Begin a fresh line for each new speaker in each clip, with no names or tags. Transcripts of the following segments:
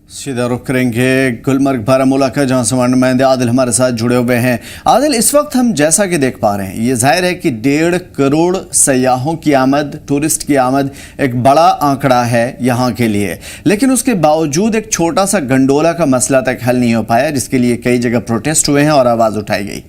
सीधा रुख करेंगे गुलमर्ग बारामूला का, जहां से नुमाइंदे आदिल हमारे साथ जुड़े हुए हैं। आदिल, इस वक्त हम जैसा कि देख पा रहे हैं, ये जाहिर है कि 1.5 करोड़ सयाहों की आमद, टूरिस्ट की आमद एक बड़ा आंकड़ा है यहाँ के लिए, लेकिन उसके बावजूद एक छोटा सा गंडोला का मसला तक हल नहीं हो पाया, जिसके लिए कई जगह प्रोटेस्ट हुए हैं और आवाज़ उठाई गई।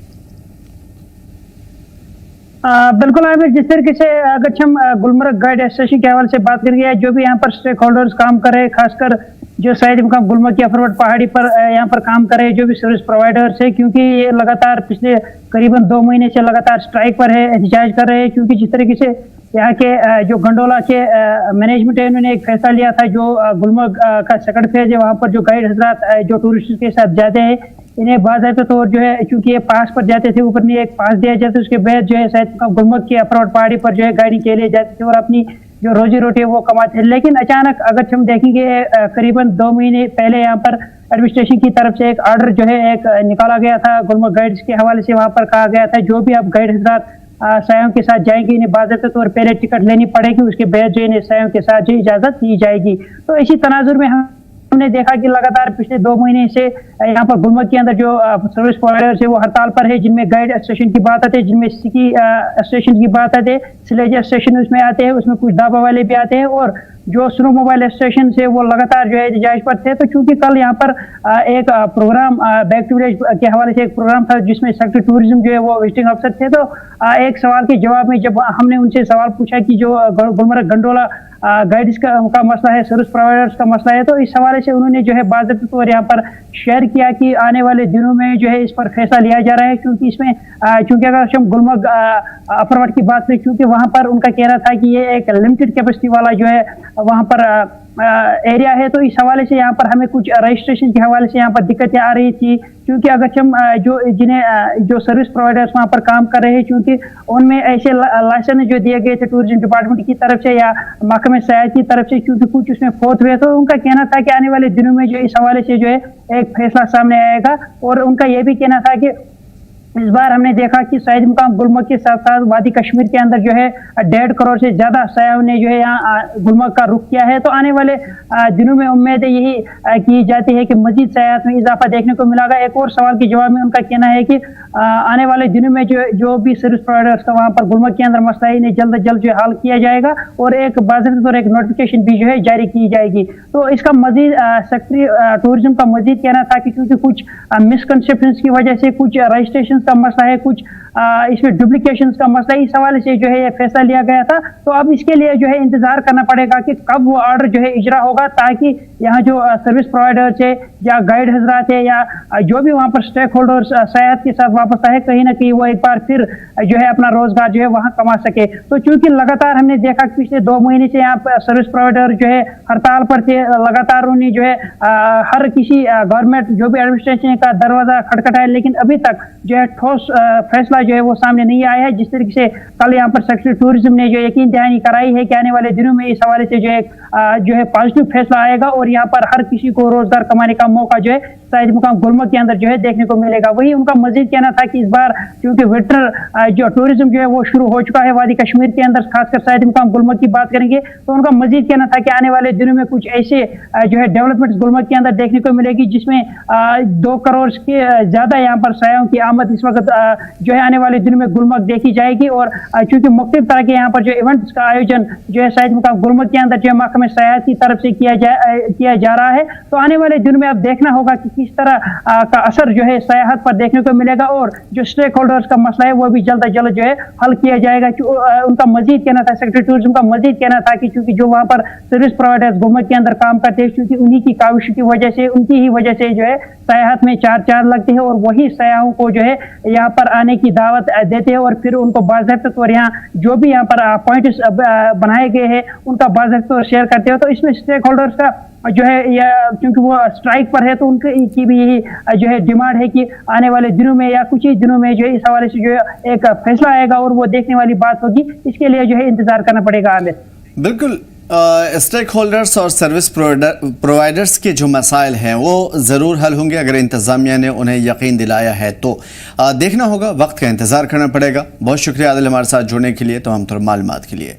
बिल्कुल आमिर, जिस तरीके से अगर हम गुलमर्ग गाइड एसोसिएशन के हवाले से बात करेंगे, जो भी यहाँ पर स्टेक होल्डर्स काम करे, खासकर जो शायद मुकाम गुलमर्ग की अफरवट पहाड़ी पर यहाँ पर काम करे, जो भी सर्विस प्रोवाइडर्स है, क्योंकि ये लगातार पिछले करीबन 2 महीने से लगातार स्ट्राइक पर है, एहतजाज कर रहे हैं। क्योंकि जिस तरीके से यहाँ के जो गंडोला के मैनेजमेंट है, उन्होंने एक फैसला लिया था, जो गुलमर्ग का सेकंड फेज है, वहाँ पर जो गाइड हजरात जो टूरिस्ट के साथ जाते हैं, इन्हें बाज़ाब्ता तौर जो है, चूंकि ये पास पर जाते थे, ऊपर नहीं एक पास दिया जाता, उसके बाद जो है शायद गुलमर्ग की अफरवट पहाड़ी पर जो है गाइडिंग के लिए जाते थे और अपनी जो रोजी रोटी है वो कमाते थे। लेकिन अचानक अगर हम देखेंगे, करीबन 2 महीने पहले यहाँ पर एडमिनिस्ट्रेशन की तरफ से एक ऑर्डर जो है एक निकाला गया था गुलमर्ग गाइड्स के हवाले से। वहाँ पर कहा गया था, जो भी आप गाइड हजरात सयाहों के साथ जाएंगे, इन्हें बाज़ाब्ता तौर पहले टिकट लेनी पड़ेगी, उसके बाद जो इन्हें सयाहों के साथ जो इजाज़त दी जाएगी। तो इसी तनाजुर में हमने देखा कि लगातार पिछले 2 महीने से यहाँ पर गुलमर्ग के अंदर जो सर्विस प्रोवाइडर्स है वो हड़ताल पर है, जिनमें गाइड एसोसिएशन की बात आती है, जिनमें सिकी एसोसिएशन की बात आती है, सिलेज एसोसिएशन उसमें आते हैं, उसमें कुछ ढाबा वाले भी आते हैं, और जो स्नो मोबाइल एसोसिएशन से वो लगातार जो है एहतजाज पर थे। तो चूंकि कल यहाँ पर एक प्रोग्राम बैक टू विलेज के हवाले से एक प्रोग्राम था, जिसमें सेक्रेटरी टूरिज्म जो है वो विजिटिंग अफसर थे, तो एक सवाल के जवाब में जब हमने उनसे सवाल पूछा कि जो गुलमर्ग गंडोला गाइड्स का मसला है, सर्विस प्रोवाइडर्स का मसला है, तो इस हवाले से उन्होंने जो है बाज़ाब्ता तौर यहाँ पर शेयर किया कि आने वाले दिनों में जो है इस पर फैसला लिया जा रहा है। क्योंकि इसमें चूंकि अगर हम गुलमर्ग अफरवट की बात करें, क्योंकि वहाँ पर उनका कहना था कि ये एक लिमिटेड कैपेसिटी वाला जो है वहाँ पर एरिया है, तो इस हवाले से यहाँ पर हमें कुछ रजिस्ट्रेशन के हवाले से यहाँ पर दिक्कतें आ रही थी। क्योंकि अगर हम जो सर्विस प्रोवाइडर्स वहाँ पर काम कर रहे हैं, क्योंकि उनमें ऐसे लाइसेंस जो दिए गए थे टूरिज्म डिपार्टमेंट की तरफ से या महकमे सयाहत की तरफ से, क्योंकि कुछ उसमें फोर्थ हुए, तो उनका कहना था कि आने वाले दिनों में जो इस हवाले से जो है एक फैसला सामने आएगा। और उनका यह भी कहना था कि इस बार हमने देखा कि शायद मुकाम गुलमर्ग के साथ साथ वादी कश्मीर के अंदर जो है 1.5 करोड़ से ज्यादा सयाहों ने जो है यहाँ गुलमर्ग का रुख किया है। तो आने वाले दिनों में उम्मीद यही की जाती है कि मजीद सयाहत में इजाफा देखने को मिलेगा। एक और सवाल के जवाब में उनका कहना है कि आने वाले दिनों में जो भी सर्विस प्रोवाइडर्स का वहाँ पर गुलमर्ग के अंदर मसला है, इन्हें जल्द अज जल्द जो हल किया जाएगा और एक बाज़ाब्ता तौर एक नोटिफिकेशन भी जो है जारी की जाएगी। तो इसका मजीद सेक्रेटरी टूरिज्म का मजीद कहना था कि क्योंकि कुछ मिसकंसेप्शन की वजह से कुछ रजिस्ट्रेशन का मसला है, कुछ इसमें डुप्लीकेशन का मसला है, इस हवाले से जो है ये फैसला लिया गया था। तो अब इसके लिए जो है इंतजार करना पड़ेगा कि कब वो ऑर्डर जो है इजरा होगा, ताकि यहाँ जो सर्विस प्रोवाइडर्स है या गाइड हजरात है या जो भी वहाँ पर स्टेक होल्डर्स सयाहत के साथ वापस आए, कहीं ना कहीं वो एक बार फिर जो है अपना रोजगार जो है वहाँ कमा सके। तो चूंकि लगातार हमने देखा कि पिछले 2 महीने से यहाँ पर सर्विस प्रोवाइडर जो है हड़ताल पर थे, लगातार उन्हें जो है हर किसी गवर्नमेंट जो भी एडमिनिस्ट्रेशन का दरवाजा खटखटाया, लेकिन अभी तक जो है ठोस फैसला जो है वो सामने नहीं आया है। जिस तरीके से कल यहाँ पर सेक्रेटरी टूरिज्म ने जो यकीन दहानी कराई है कि आने वाले दिनों में इस हवाले से जो है पॉजिटिव फैसला आएगा और यहाँ पर हर किसी को रोजगार कमाने का मौका जो है शायद मुकाम गुलमर्ग के अंदर जो है देखने को मिलेगा। वही उनका मजीद कहना था कि इस बार क्योंकि विंटर जो टूरिज्म जो है वो शुरू हो चुका है वादी कश्मीर के अंदर, खासकर शायद मुकाम गुलमर्ग की बात करेंगे, तो उनका मजीद कहना था कि आने वाले दिनों में कुछ ऐसे जो है डेवलपमेंट गुलमर्ग के अंदर देखने को मिलेगी, जिसमें 2 करोड़ के ज्यादा यहाँ पर सयाहों की आमद इस वक्त जो है आने वाले दिनों में गुलमर्ग देखी जाएगी। और चूंकि मुख्तलिफ तरह के यहाँ पर जो इवेंट्स का आयोजन जो है शायद मुकाम गुलमर्ग के अंदर जो है महकमे सयाहत की तरफ से किया जा रहा है, तो आने वाले दिनों में अब देखना होगा कि किस तरह का असर जो है सयाहत पर देखने को मिलेगा और जो स्टेक होल्डर्स का मसला है वो भी जल्द अज जल्द जो है हल किया जाएगा। उनका मजीद कहना था, सेक्रेटरी टूरिज्म का मजीद कहना था कि चूंकि जो वहाँ पर सर्विस प्रोवाइडर्स गुलमर्ग के अंदर काम करते हैं, क्योंकि उन्हीं की काविश की वजह से, उनकी ही वजह से जो है सयाहत में 4 चांद लगते हैं और वही सयाहों को जो है यहाँ पर आने की दावत देते हैं और फिर उनको बाज़ाब्ता तौर यहाँ जो भी यहाँ पर पॉइंट्स बनाए गए हैं उनका बाज़ाब्ता तौर शेयर करते हैं। तो इसमें स्टेक होल्डर्स का जो है या क्योंकि वो स्ट्राइक पर है, तो उनकी की भी यही जो है डिमांड है कि आने वाले दिनों में या कुछ ही दिनों में जो है इस हवाले से जो है एक फैसला आएगा और वो देखने वाली बात होगी। इसके लिए जो है इंतजार करना पड़ेगा। आमिर,
बिल्कुल, स्टेक होल्डर्स और सर्विस प्रोवाइडर्स के जो मसाइल हैं वो ज़रूर हल होंगे अगर इंतज़ामिया ने उन्हें यकीन दिलाया है तो। देखना होगा, वक्त का इंतज़ार करना पड़ेगा। बहुत शुक्रिया आदिल हमारे साथ जुड़ने के लिए, तो हम मालूमात के लिए।